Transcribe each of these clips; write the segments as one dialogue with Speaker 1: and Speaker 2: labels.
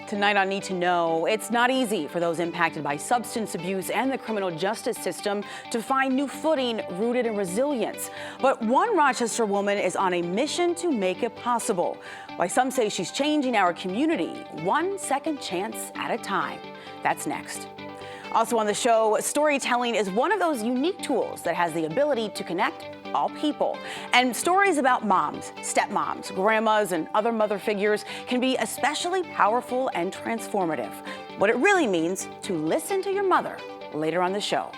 Speaker 1: Tonight on Need to Know, it's not easy for those impacted by substance abuse and the criminal justice system to find new footing rooted in resilience. But one Rochester woman is on a mission to make it possible. Why some say she's changing our community, one second chance at a time. That's next. Also on the show, storytelling is one of those unique tools that has the ability to connect all people. And stories about moms, stepmoms, grandmas, and other mother figures can be especially powerful and transformative. What it really means to listen to your mother later on the show.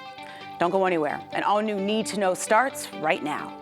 Speaker 1: Don't go anywhere. An all-new Need to Know starts right now.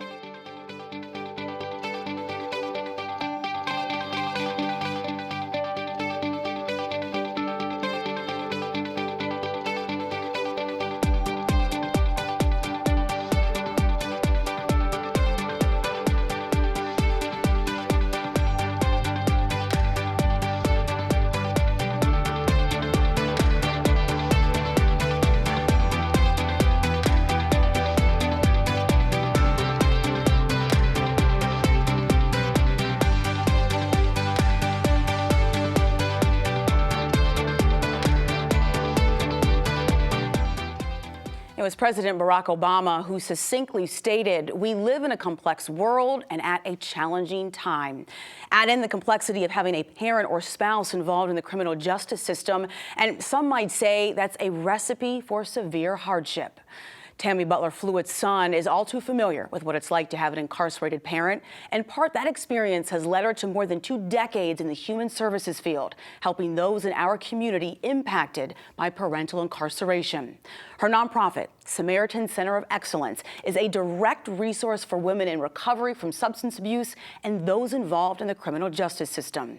Speaker 1: It was President Barack Obama who succinctly stated, "We live in a complex world and at a challenging time." Add in the complexity of having a parent or spouse involved in the criminal justice system, and some might say that's a recipe for severe hardship. Tammy Butler Fluitt's son is all too familiar with what it's like to have an incarcerated parent. In part, that experience has led her to more than 2 decades in the human services field, helping those in our community impacted by parental incarceration. Her nonprofit, Samaritan Center of Excellence, is a direct resource for women in recovery from substance abuse and those involved in the criminal justice system.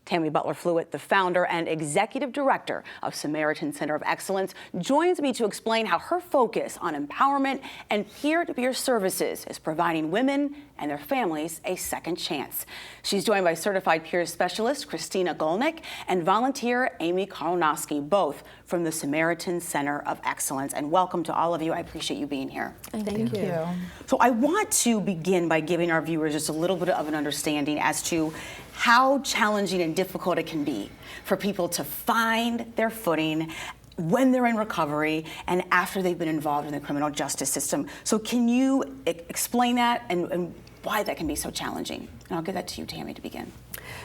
Speaker 1: Tammy Butler Fluitt, the founder and executive director of Samaritan Center of Excellence, joins me to explain how her focus on empowerment and peer-to-peer services is providing women and their families a second chance. She's joined by certified peer specialist Christina Golnick and volunteer Amy Karolnowski, both from the Samaritan Center of Excellence. And welcome to all of you. I appreciate you being here.
Speaker 2: Thank you.
Speaker 1: So I want to begin by giving our viewers just a little bit of an understanding as to how challenging and difficult it can be for people to find their footing when they're in recovery and after they've been involved in the criminal justice system. So can you explain that and why that can be so challenging? And I'll give that to you, Tammy, to begin.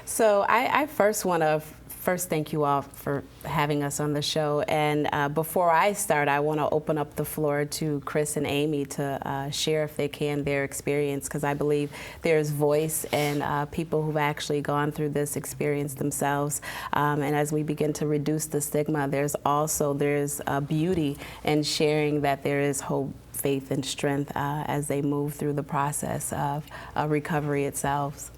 Speaker 2: So I first want to thank you all for having us on the show. And before I start, I want to open up the floor to Chris and Amy to share, if they can, their experience, because I believe there's voice and people who've actually gone through this experience themselves. And as we begin to reduce the stigma, there's beauty in sharing that there is hope, faith, and strength as they move through the process of recovery itself.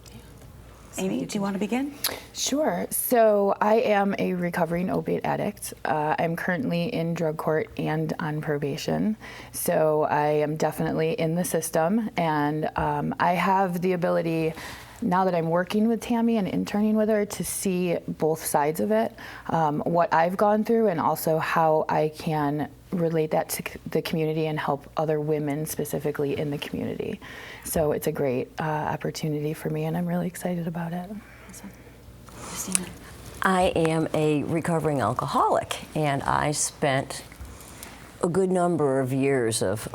Speaker 1: Amy, do you want to begin?
Speaker 3: Sure. So I am a recovering opiate addict. I'm currently in drug court and on probation. So I am definitely in the system, and I have the ability, now that I'm working with Tammy and interning with her, to see both sides of it, what I've gone through and also how I can relate that to the community and help other women specifically in the community. So it's a great opportunity for me, and I'm really excited about it.
Speaker 1: Christina.
Speaker 4: I am a recovering alcoholic, and I spent a good number of years of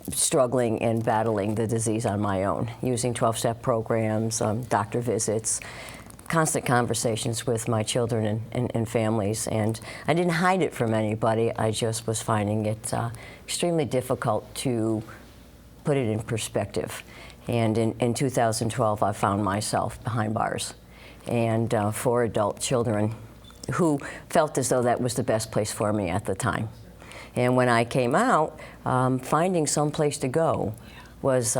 Speaker 4: struggling and battling the disease on my own, using 12-step programs, doctor visits, constant conversations with my children and families, and I didn't hide it from anybody. I just was finding it extremely difficult to put it in perspective. And in 2012, I found myself behind bars, and 4 adult children who felt as though that was the best place for me at the time. And when I came out, finding some place to go was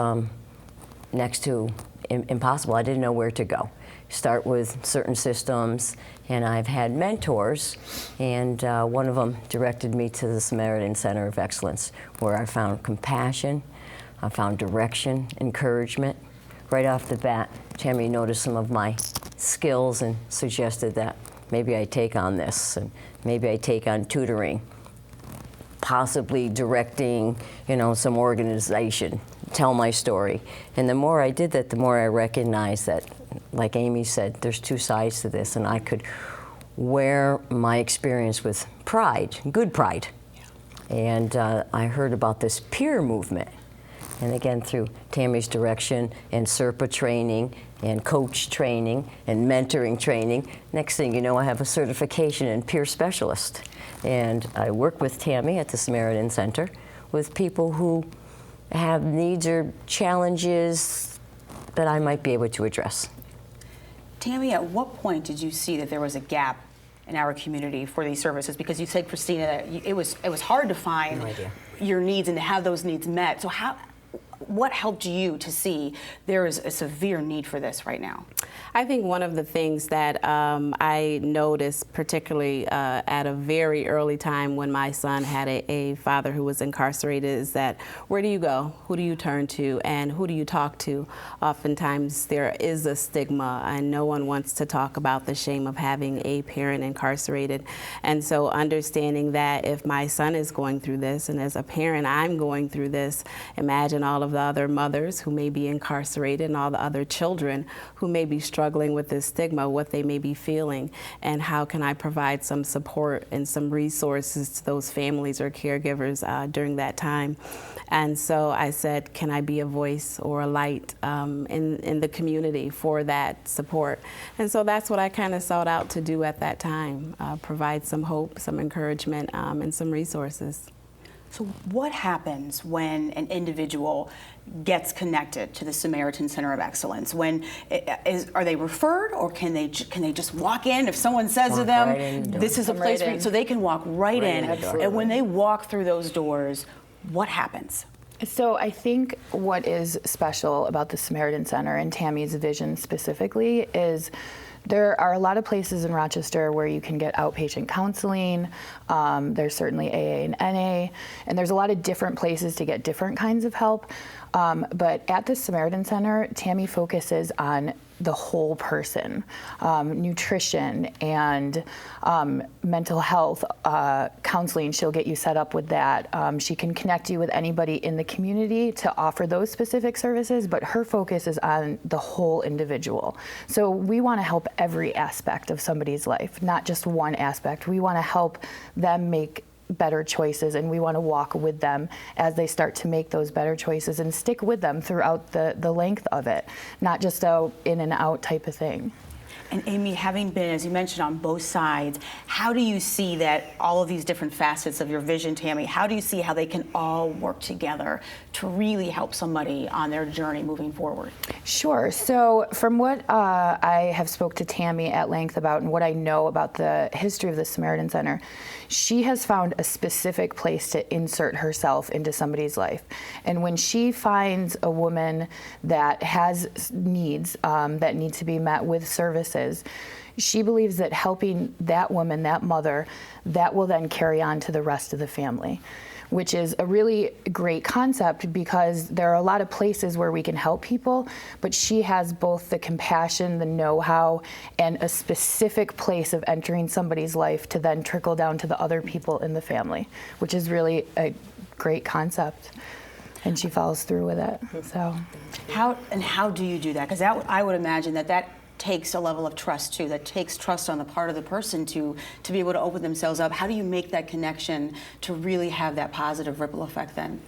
Speaker 4: next to impossible. I didn't know where to go. Start with certain systems, and I've had mentors, and one of them directed me to the Samaritan Center of Excellence, where I found compassion, I found direction, encouragement. Right off the bat, Tammy noticed some of my skills and suggested that maybe I take on this, and maybe I take on tutoring, possibly directing, some organization, tell my story. And the more I did that, the more I recognized that, like Amy said, there's 2 sides to this, and I could where my experience with pride, good pride, and I heard about this peer movement. And again, through Tammy's direction and SERPA training and coach training and mentoring training, next thing you know, I have a certification in peer specialist. And I work with Tammy at the Samaritan Center with people who have needs or challenges that I might be able to address.
Speaker 1: Tammy, at what point did you see that there was a gap in our community for these services? Because you said, Christina, that it was hard to find your needs and to have those needs met. So what helped you to see there is a severe need for this right now?
Speaker 2: I think one of the things that I noticed, particularly at a very early time when my son had a father who was incarcerated, is that where do you go? Who do you turn to? And who do you talk to? Oftentimes there is a stigma, and no one wants to talk about the shame of having a parent incarcerated. And so understanding that if my son is going through this, and as a parent I'm going through this, imagine all of the other mothers who may be incarcerated and all the other children who may be struggling with this stigma, what they may be feeling, and how can I provide some support and some resources to those families or caregivers during that time. And so I said, can I be a voice or a light in the community for that support? And so that's what I kind of sought out to do at that time, provide some hope, some encouragement, and some resources.
Speaker 1: So what happens when an individual gets connected to the Samaritan Center of Excellence? Are they referred, or can they just walk in if someone says to them, this is a place for you, so they can walk right in? And when they walk through those doors, what happens?
Speaker 3: So I think what is special about the Samaritan Center and Tammy's vision specifically is there are a lot of places in Rochester where you can get outpatient counseling. There's certainly AA and NA, and there's a lot of different places to get different kinds of help. But at the Samaritan Center, Tammy focuses on the whole person, nutrition and mental health counseling. She'll get you set up with that. She can connect you with anybody in the community to offer those specific services, but her focus is on the whole individual. So we want to help every aspect of somebody's life, not just one aspect. We want to help them make better choices, and we want to walk with them as they start to make those better choices and stick with them throughout the length of it, not just a in and out type of thing.
Speaker 1: And Amy, having been, as you mentioned, on both sides, how do you see that all of these different facets of your vision, Tammy, how do you see how they can all work together to really help somebody on their journey moving forward?
Speaker 3: Sure. So from what I have spoke to Tammy at length about and what I know about the history of the Samaritan Center, she has found a specific place to insert herself into somebody's life. And when she finds a woman that has needs that need to be met with services, she believes that helping that woman, that mother, that will then carry on to the rest of the family, which is a really great concept because there are a lot of places where we can help people, but she has both the compassion, the know-how, and a specific place of entering somebody's life to then trickle down to the other people in the family, which is really a great concept. And she follows through with it. So,
Speaker 1: how do you do that? Because I would imagine that takes a level of trust too. That takes trust on the part of the person to be able to open themselves up. How do you make that connection to really have that positive ripple effect then?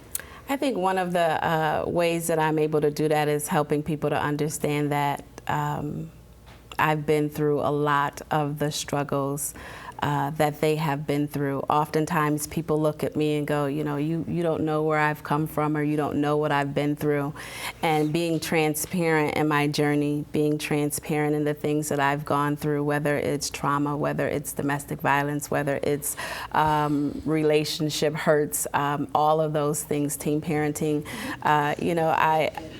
Speaker 2: I think one of the ways that I'm able to do that is helping people to understand that I've been through a lot of the struggles that they have been through. Oftentimes people look at me and go, you know, you don't know where I've come from, or you don't know what I've been through. And being transparent in my journey, being transparent in the things that I've gone through, whether it's trauma, whether it's domestic violence, whether it's relationship hurts, all of those things, teen parenting, you know,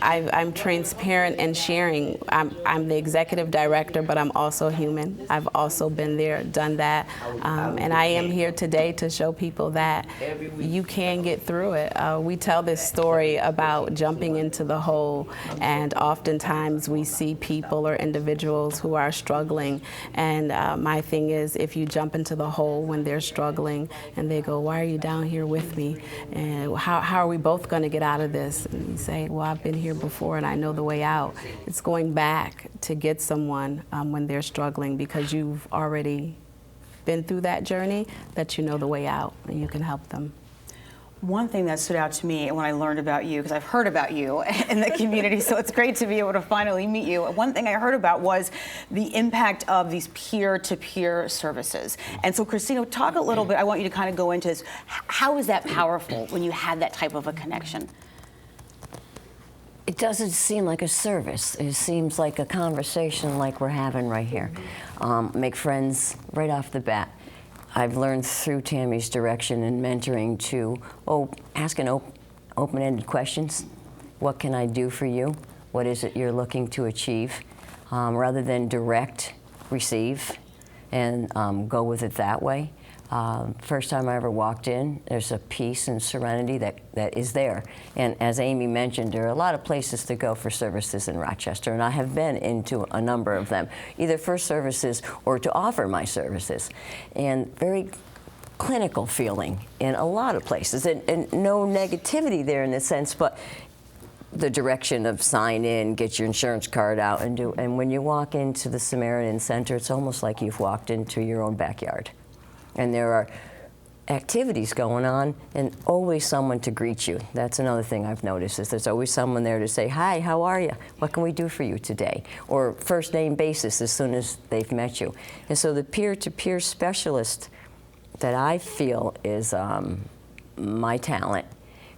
Speaker 2: I'm transparent and sharing. I'm the executive director, but I'm also human. I've also been there, done that. And I am here today to show people that you can get through it. We tell this story about jumping into the hole, and oftentimes we see people or individuals who are struggling. And my thing is, if you jump into the hole when they're struggling and they go, why are you down here with me? And how are we both going to get out of this? And you say, well, I've been here before and I know the way out. It's going back to get someone when they're struggling because you've already been through that journey, that you know the way out and you can help them.
Speaker 1: One thing that stood out to me when I learned about you, because I've heard about you in the community, so it's great to be able to finally meet you. One thing I heard about was the impact of these peer-to-peer services. And so, Christina, talk a little bit. I want you to kind of go into this. How is that powerful when you have that type of a connection?
Speaker 4: It doesn't seem like a service. It seems like a conversation like we're having right here. Make friends right off the bat. I've learned through Tammy's direction and mentoring to ask open-ended questions. What can I do for you? What is it you're looking to achieve? Rather than direct, receive, and go with it that way. First time I ever walked in, there's a peace and serenity that is there. And as Amy mentioned, there are a lot of places to go for services in Rochester, and I have been into a number of them, either for services or to offer my services. And very clinical feeling in a lot of places, and no negativity there in the sense, but the direction of sign in, get your insurance card out, and do. And when you walk into the Samaritan Center, it's almost like you've walked into your own backyard. And there are activities going on and always someone to greet you. That's another thing I've noticed, is there's always someone there to say, hi, how are you? What can we do for you today? Or first name basis as soon as they've met you. And so the peer-to-peer specialist that I feel is my talent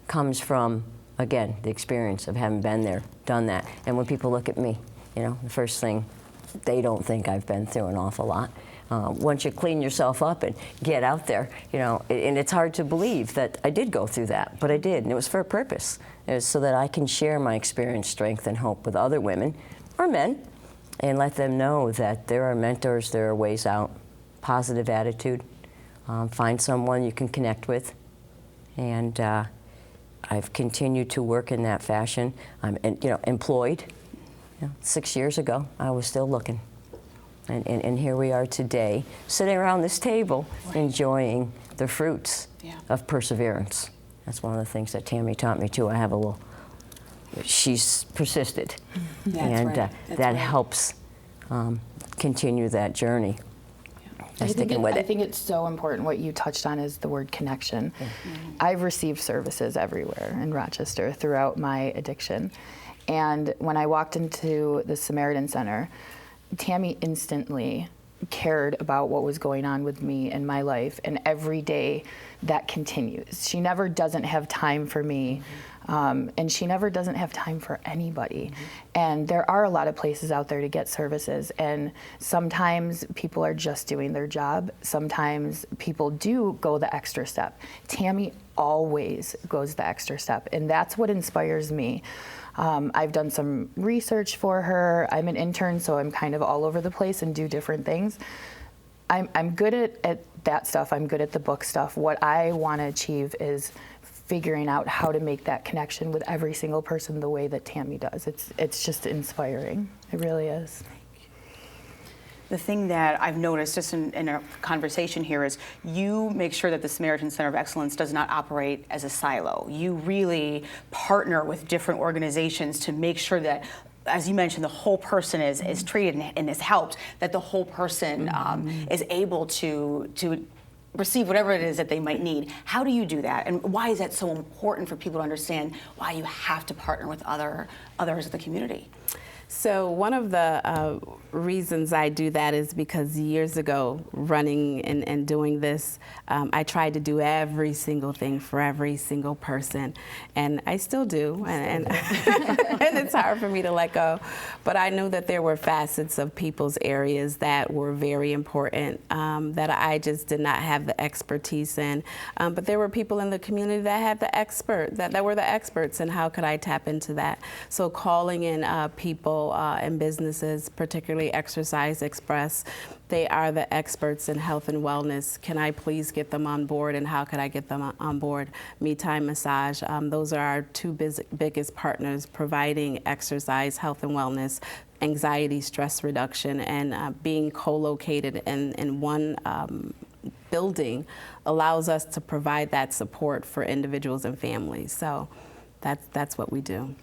Speaker 4: comes from, again, the experience of having been there, done that. And when people look at me, you know, the first thing, they don't think I've been through an awful lot. Once you clean yourself up and get out there, you know, and it's hard to believe that I did go through that, but I did, and it was for a purpose. It was so that I can share my experience, strength, and hope with other women or men, and let them know that there are mentors, there are ways out, positive attitude, find someone you can connect with, and I've continued to work in that fashion. I'm, employed. 6 years ago, I was still looking. And here we are today, sitting around this table, enjoying the fruits of perseverance. That's one of the things that Tammy taught me too. I have a little, she's persisted. And that helps continue that journey.
Speaker 3: I think it's so important. What you touched on is the word connection. I've received services everywhere in Rochester throughout my addiction. And when I walked into the Samaritan Center, Tammy instantly cared about what was going on with me in my life, and every day that continues. She never doesn't have time for me, and she never doesn't have time for anybody. And there are a lot of places out there to get services, and sometimes people are just doing their job. Sometimes people do go the extra step. Tammy always goes the extra step, and that's what inspires me. I've done some research for her. I'm an intern, so I'm kind of all over the place and do different things. I'm good at that stuff. I'm good at the book stuff. What I want to achieve is figuring out how to make that connection with every single person the way that Tammy does. It's just inspiring. It really is.
Speaker 1: The thing that I've noticed just in our conversation here is you make sure that the Samaritan Center of Excellence does not operate as a silo. You really partner with different organizations to make sure that, as you mentioned, the whole person is treated and is helped, that the whole person is able to receive whatever it is that they might need. How do you do that? And why is that so important for people to understand why you have to partner with others of the community?
Speaker 2: So one of the reasons I do that is because years ago, running and doing this, I tried to do every single thing for every single person, and I still do, and it's hard for me to let go. But I knew that there were facets of people's areas that were very important that I just did not have the expertise in. But there were people in the community that had that were the experts, and how could I tap into that? So calling in people and businesses, particularly Exercise Express, they are the experts in health and wellness. Can I please get them on board, and how could I get them on board? Me Time Massage, those are our two biggest partners, providing exercise, health and wellness, anxiety, stress reduction, and being co-located in one building allows us to provide that support for individuals and families. So that's what we do.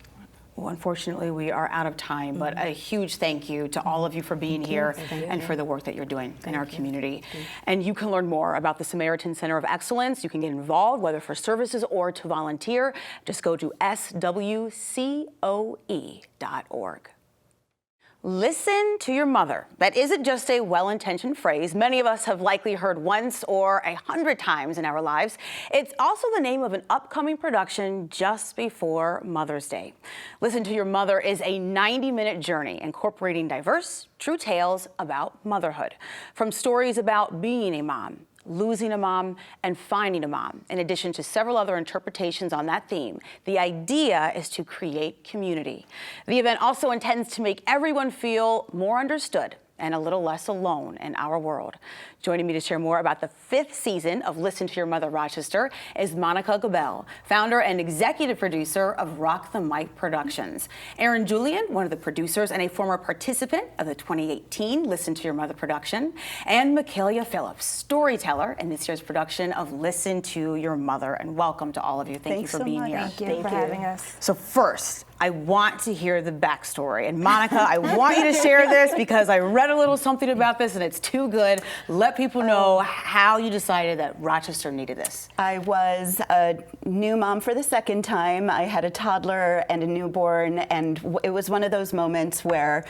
Speaker 1: Well, unfortunately, we are out of time, but a huge thank you to all of you for being here and for the work that you're doing in our community. And you can learn more about the Samaritan Center of Excellence. You can get involved, whether for services or to volunteer. Just go to swcoe.org. Listen to your mother. That isn't just a well-intentioned phrase many of us have likely heard once or 100 times in our lives. It's also the name of an upcoming production just before Mother's Day. Listen to Your Mother is a 90-minute journey incorporating diverse, true tales about motherhood. From stories about being a mom, losing a mom, and finding a mom, in addition to several other interpretations on that theme. The idea is to create community. The event also intends to make everyone feel more understood and a little less alone in our world. Joining me to share more about the 5th season of Listen to Your Mother Rochester is Monica Gabel, founder and executive producer of Rock the Mic Productions. Aaron Julian, one of the producers and a former participant of the 2018 Listen to Your Mother production, and Michaelia Phillips, storyteller in this year's production of Listen to Your Mother. And welcome to all of you. Thank you for being here.
Speaker 5: Thank you for having us.
Speaker 1: So first, I want to hear the backstory. And Monica, I want you to share this because I read a little something about this and it's too good. Let people know how you decided that Rochester needed this.
Speaker 5: I was a new mom for the second time. I had a toddler and a newborn, and it was one of those moments where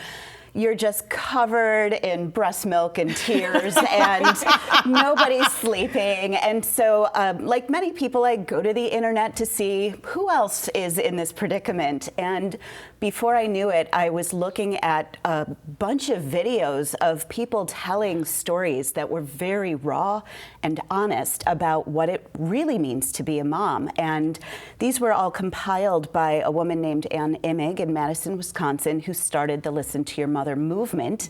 Speaker 5: you're just covered in breast milk and tears and nobody's sleeping. And so, like many people, I go to the internet to see who else is in this predicament. And before I knew it, I was looking at a bunch of videos of people telling stories that were very raw and honest about what it really means to be a mom. And these were all compiled by a woman named Ann Imig in Madison, Wisconsin, who started the Listen to Your Mother movement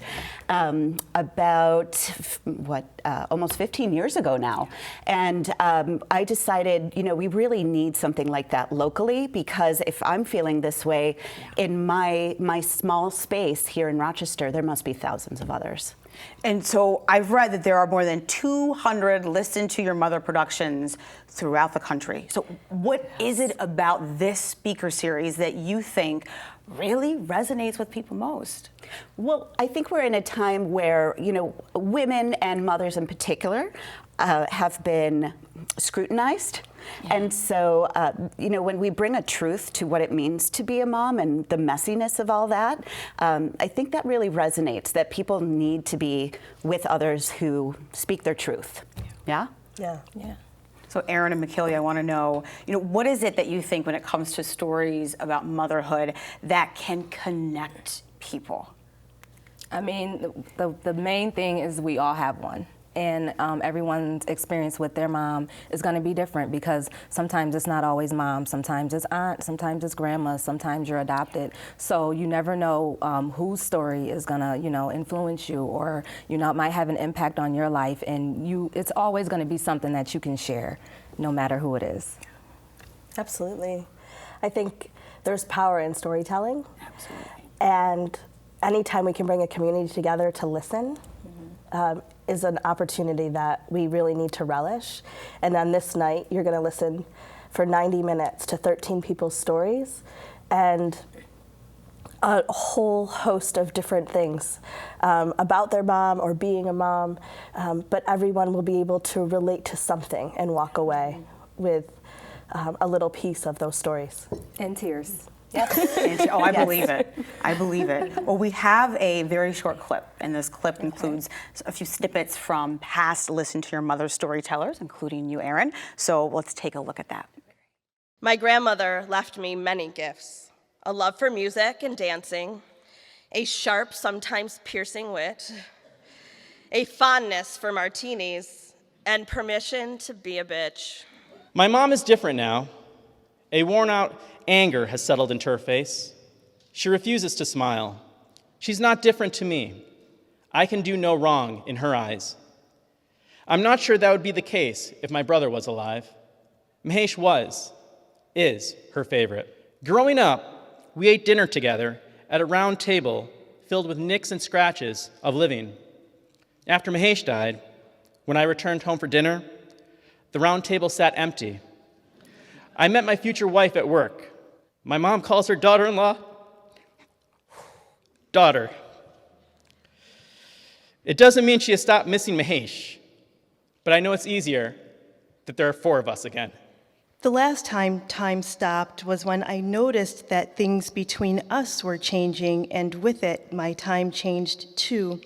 Speaker 5: about almost 15 years ago now. And I decided, we really need something like that locally, because if I'm feeling this way in my small space here in Rochester, there must be thousands of others.
Speaker 1: And so I've read that there are more than 200 Listen to Your Mother productions throughout the country. So what is it about this speaker series that you think really resonates with people most?
Speaker 5: Well, I think we're in a time where, women and mothers in particular have been scrutinized. Yeah. And so, when we bring a truth to what it means to be a mom and the messiness of all that, I think that really resonates, that people need to be with others who speak their truth. Yeah?
Speaker 6: Yeah.
Speaker 1: So Aaron and Michaelia, I want to know, what is it that you think when it comes to stories about motherhood that can connect people?
Speaker 6: I mean, the main thing is we all have one. And everyone's experience with their mom is going to be different, because sometimes it's not always mom, sometimes it's aunt, sometimes it's grandma, sometimes you're adopted. So you never know whose story is going to, influence you, or might have an impact on your life. And it's always going to be something that you can share, no matter who it is.
Speaker 7: Absolutely. I think there's power in storytelling.
Speaker 1: Absolutely.
Speaker 7: And anytime we can bring a community together to listen, is an opportunity that we really need to relish. And on this night, you're going to listen for 90 minutes to 13 people's stories and a whole host of different things about their mom or being a mom, but everyone will be able to relate to something and walk away with a little piece of those stories.
Speaker 6: And tears.
Speaker 1: Yep. I believe it. I believe it. Well, we have a very short clip, and this clip includes a few snippets from past Listen to Your Mother storytellers, including you, Aaron. So let's take a look at that.
Speaker 8: My grandmother left me many gifts: a love for music and dancing, a sharp, sometimes piercing wit, a fondness for martinis, and permission to be a bitch.
Speaker 9: My mom is different now. A worn-out anger has settled into her face. She refuses to smile. She's not different to me. I can do no wrong in her eyes. I'm not sure that would be the case if my brother was alive. Mahesh is her favorite. Growing up, we ate dinner together at a round table filled with nicks and scratches of living. After Mahesh died, when I returned home for dinner, the round table sat empty. I met my future wife at work. My mom calls her daughter-in-law Daughter. It doesn't mean she has stopped missing Mahesh, but I know it's easier that there are 4 of us again.
Speaker 10: The last time time stopped was when I noticed that things between us were changing, and with it, my time changed too.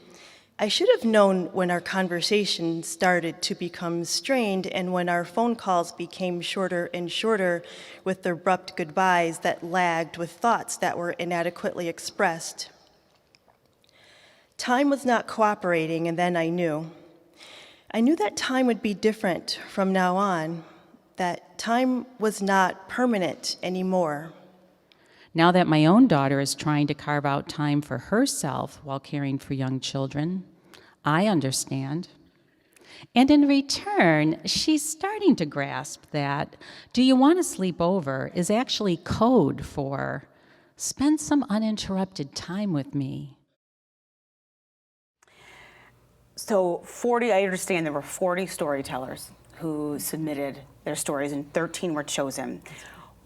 Speaker 10: I should have known when our conversation started to become strained and when our phone calls became shorter and shorter with the abrupt goodbyes that lagged with thoughts that were inadequately expressed. Time was not cooperating, and then I knew. I knew that time would be different from now on, that time was not permanent anymore.
Speaker 11: Now that my own daughter is trying to carve out time for herself while caring for young children, I understand. And in return, she's starting to grasp that "do you want to sleep over" is actually code for "spend some uninterrupted time with me."
Speaker 1: So I understand there were 40 storytellers who submitted their stories and 13 were chosen.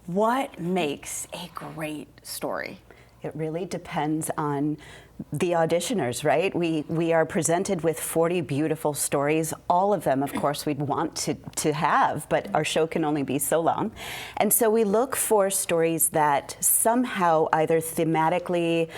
Speaker 1: What makes a great story?
Speaker 5: It really depends on the auditioners, right? We are presented with 40 beautiful stories. All of them, of course, we'd want to have, but our show can only be so long. And so we look for stories that somehow either thematically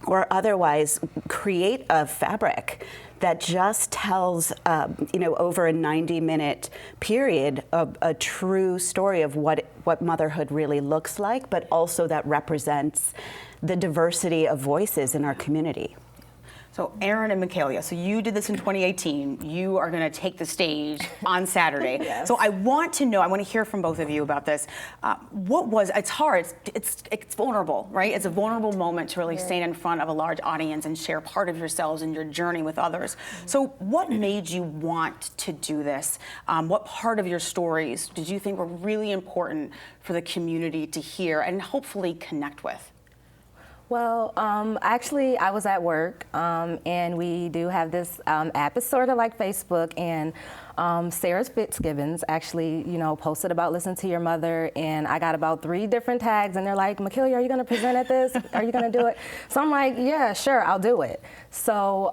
Speaker 5: or otherwise create a fabric that just tells, over a 90-minute period, a true story of what motherhood really looks like, but also that represents the diversity of voices in our community.
Speaker 1: So Aaron and Michaelia, so you did this in 2018. You are going to take the stage on Saturday.
Speaker 7: Yes.
Speaker 1: So I want to hear from both of you about this. It's hard, it's vulnerable, right? It's a vulnerable moment to really stand in front of a large audience and share part of yourselves and your journey with others. So what made you want to do this? What part of your stories did you think were really important for the community to hear and hopefully connect with?
Speaker 6: Well, actually, I was at work, and we do have this app. It's sort of like Facebook, and Sarah Fitzgibbons actually, posted about listening to your mother, and I got about 3 different tags, and they're like, "Michaelia, are you going to present at this? Are you going to do it?" So I'm like, "Yeah, sure, I'll do it." So,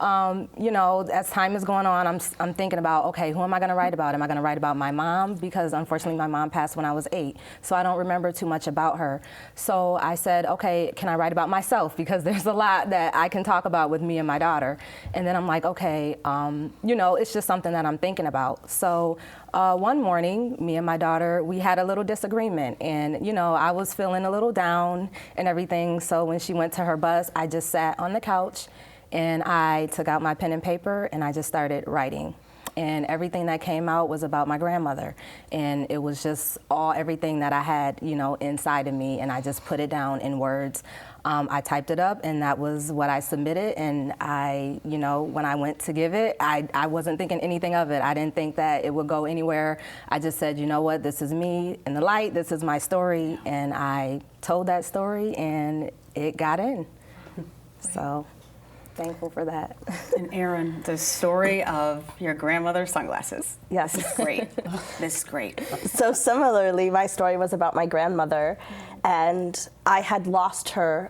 Speaker 6: as time is going on, I'm thinking about, okay, who am I going to write about? Am I going to write about my mom? Because unfortunately, my mom passed when I was 8, so I don't remember too much about her. So I said, okay, can I write about myself? Because there's a lot that I can talk about with me and my daughter. And then I'm like, okay, it's just something that I'm thinking about. So one morning, me and my daughter, we had a little disagreement, and I was feeling a little down and everything. So when she went to her bus, I just sat on the couch and I took out my pen and paper and I just started writing. And everything that came out was about my grandmother, and it was just everything that I had, inside of me, and I just put it down in words. I typed it up, and that was what I submitted. And I, when I went to give it, I wasn't thinking anything of it. I didn't think that it would go anywhere. I just said, you know what, this is me in the light. This is my story, and I told that story, and it got in. So. Thankful for that.
Speaker 1: And Aaron, the story of your grandmother's sunglasses.
Speaker 7: Yes.
Speaker 1: This is great. This is great.
Speaker 7: So similarly, my story was about my grandmother, and I had lost her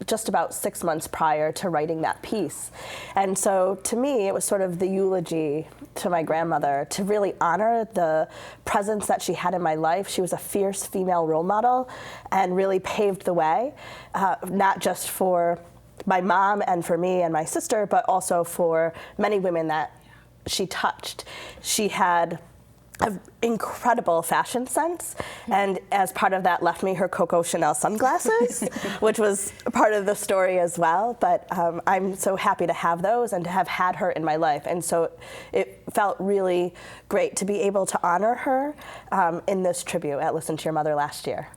Speaker 7: just about 6 months prior to writing that piece. And so to me, it was sort of the eulogy to my grandmother, to really honor the presence that she had in my life. She was a fierce female role model and really paved the way, not just for my mom and for me and my sister, but also for many women that she touched. She had an incredible fashion sense, and as part of that left me her Coco Chanel sunglasses, which was part of the story as well. But I'm so happy to have those and to have had her in my life. And so it felt really great to be able to honor her in this tribute at Listen to Your Mother last year.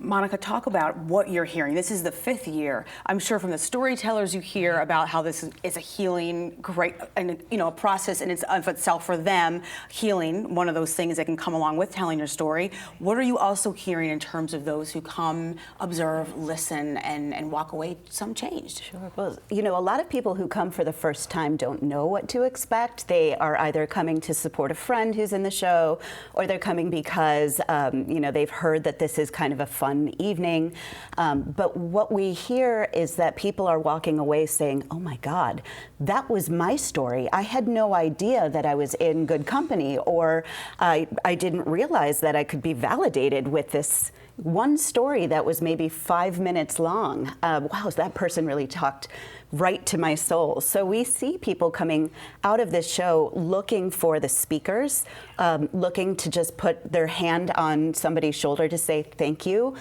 Speaker 1: Monica, talk about what you're hearing. This is the 5th year. I'm sure from the storytellers you hear about how this is a healing, great, and a process in of itself for them. Healing, one of those things that can come along with telling your story. What are you also hearing in terms of those who come, observe, listen, and walk away some changed?
Speaker 5: Sure. Well, a lot of people who come for the first time don't know what to expect. They are either coming to support a friend who's in the show, or they're coming because they've heard that this is kind of a fun fun evening. But what we hear is that people are walking away saying, oh my God, that was my story. I had no idea that I was in good company, or I didn't realize that I could be validated with this one story that was maybe 5 minutes long. Wow, that person really talked right to my soul. So we see people coming out of this show looking for the speakers, looking to just put their hand on somebody's shoulder to say thank you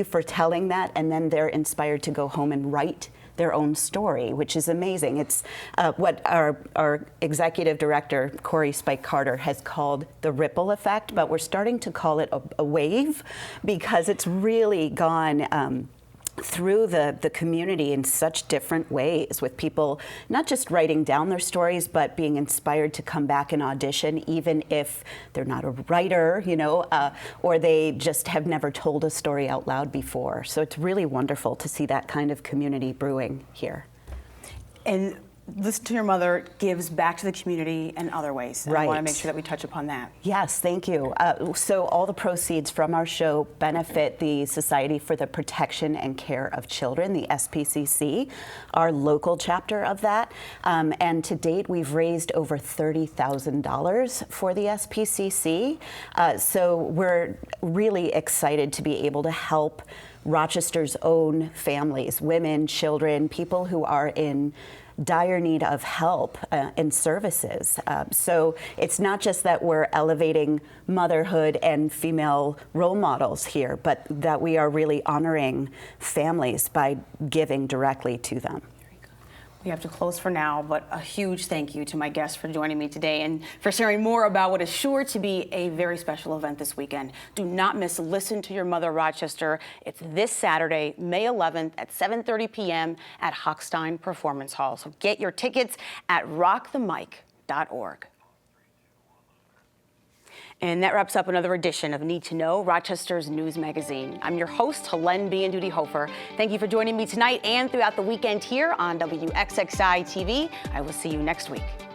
Speaker 5: for telling that, and then they're inspired to go home and write their own story, which is amazing. It's what our executive director, Corey Spike Carter, has called the ripple effect, but we're starting to call it a wave, because it's really gone through the community in such different ways, with people not just writing down their stories, but being inspired to come back and audition, even if they're not a writer, or they just have never told a story out loud before. So it's really wonderful to see that kind of community brewing here.
Speaker 1: And Listen to Your Mother gives back to the community in other ways. And I want to make sure that we touch upon that.
Speaker 5: Yes, thank you. So all the proceeds from our show benefit the Society for the Protection and Care of Children, the SPCC, our local chapter of that. And to date, we've raised over $30,000 for the SPCC. So we're really excited to be able to help Rochester's own families, women, children, people who are in dire need of help and services. So it's not just that we're elevating motherhood and female role models here, but that we are really honoring families by giving directly to them.
Speaker 1: We have to close for now, but a huge thank you to my guests for joining me today and for sharing more about what is sure to be a very special event this weekend. Do not miss Listen to Your Mother Rochester. It's this Saturday, May 11th at 7:30 p.m. at Hochstein Performance Hall. So get your tickets at rockthemic.org. And that wraps up another edition of Need to Know, Rochester's news magazine. I'm your host, Helene Bianduti-Hofer. Thank you for joining me tonight and throughout the weekend here on WXXI TV. I will see you next week.